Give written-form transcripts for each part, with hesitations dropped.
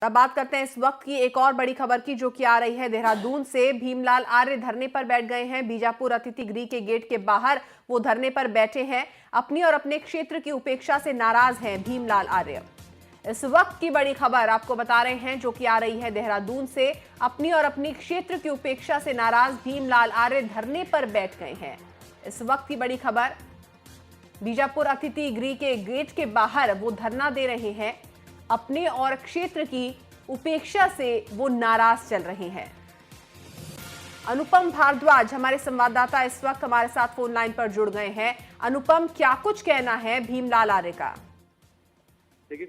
अब बात करते हैं इस वक्त की एक और बड़ी खबर की, जो कि आ रही है देहरादून से। भीमलाल आर्य धरने पर बैठ गए हैं। बीजापुर अतिथि गृह के गेट के बाहर वो धरने पर बैठे हैं। अपनी और अपने क्षेत्र की उपेक्षा से नाराज हैं भीमलाल आर्य। इस वक्त की बड़ी खबर आपको बता रहे हैं, जो कि आ रही है देहरादून से। अपनी और अपनी क्षेत्र की उपेक्षा से नाराज भीमलाल आर्य धरने पर बैठ गए हैं। इस वक्त की बड़ी खबर, बीजापुर अतिथि गृह के गेट के बाहर वो धरना दे रहे हैं। अपने और क्षेत्र की उपेक्षा से वो नाराज चल रहे हैं। अनुपम भारद्वाज हमारे संवाददाता इस वक्त हमारे साथ फोन लाइन पर जुड़ गए हैं। अनुपम, क्या कुछ कहना है भीमलाल आर्य का? देखिए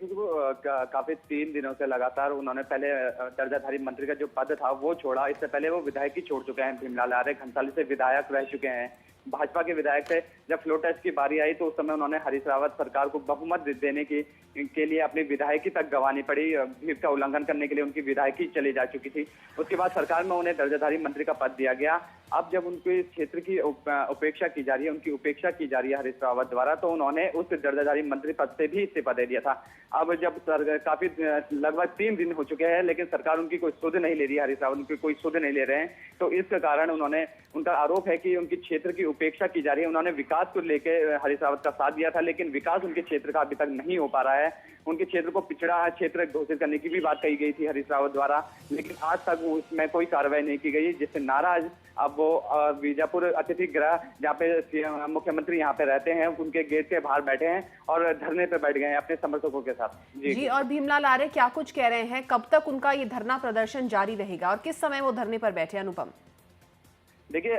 काफी 3 दिनों से लगातार उन्होंने पहले दर्जाधारी मंत्री का जो पद था वो छोड़ा। इससे पहले वो विधायक ही छोड़ चुके हैं। भीमलाल आर्य घंसाली से विधायक रह चुके हैं, भाजपा के विधायक थे। जब फ्लोर टेस्ट की बारी आई तो उस समय उन्होंने हरीश रावत सरकार को बहुमत देने के लिए अपनी विधायकी तक गंवानी पड़ी। व्हिप का उल्लंघन करने के लिए उनकी विधायकी चली जा चुकी थी। उसके बाद सरकार में उन्हें दर्जाधारी मंत्री का पद दिया गया। अब जब उनके क्षेत्र की उपेक्षा की जा रही है, उनकी उपेक्षा की जा रही है हरीश रावत द्वारा, तो उन्होंने उस दर्जाधारी मंत्री पद से भी इस्तीफा दे दिया था। अब जब काफी लगभग 3 दिन हो चुके हैं, लेकिन सरकार उनकी कोई सुध नहीं ले रही है, हरीश रावत उनकी कोई सुध नहीं ले रहे हैं। तो इस कारण उनका आरोप है कि उनकी क्षेत्र की उपेक्षा की जा रही है। उन्होंने विकास को लेकर हरीश रावत का साथ दिया था, लेकिन विकास उनके क्षेत्र का अभी तक नहीं हो पा रहा है। उनके क्षेत्र को पिछड़ा क्षेत्र घोषित करने की भी बात कही गई थी हरीश रावत द्वारा, लेकिन आज तक उसमें कोई कार्रवाई नहीं की गई, जिससे नाराज अब वो बीजापुर अतिथि गृह, जहाँ पे मुख्यमंत्री यहाँ पे रहते हैं, उनके गेट के बाहर बैठे हैं और धरने पे बैठ गए हैं अपने समर्थकों के साथ। जी, और भीमलाल आर्य क्या कुछ कह रहे हैं? कब तक उनका ये धरना प्रदर्शन जारी रहेगा और किस समय वो धरने पर बैठे? अनुपम, देखिए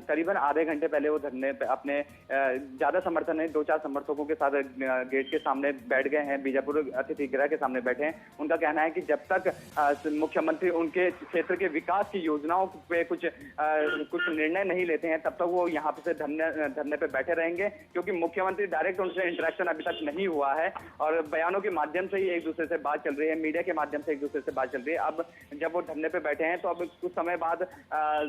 करीबन आधे घंटे पहले वो धरने पे अपने ज्यादा समर्थन है 2-4 समर्थकों के साथ गेट के सामने बैठ गए हैं, बीजापुर अतिथि गृह के सामने बैठे हैं। उनका कहना है कि जब तक मुख्यमंत्री उनके क्षेत्र के विकास की योजनाओं पे कुछ निर्णय नहीं लेते हैं, तब तक वो यहाँ पे धरने पे बैठे रहेंगे, क्योंकि मुख्यमंत्री डायरेक्ट उनसे इंटरेक्शन अभी तक नहीं हुआ है और बयानों के माध्यम से ही एक दूसरे से बात चल रही है, मीडिया के माध्यम से एक दूसरे से बात चल रही है। अब जब वो धरने पे बैठे हैं तो अब कुछ समय बाद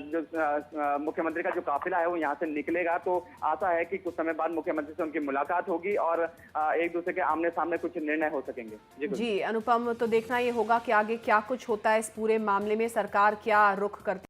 जो मुख्यमंत्री का जो काफिला है वो यहाँ से निकलेगा, तो आशा है कि कुछ समय बाद मुख्यमंत्री से उनकी मुलाकात होगी और एक दूसरे के आमने सामने कुछ निर्णय हो सकेंगे। जी अनुपम, तो देखना ये होगा कि आगे क्या कुछ होता है इस पूरे मामले में, सरकार क्या रुख करती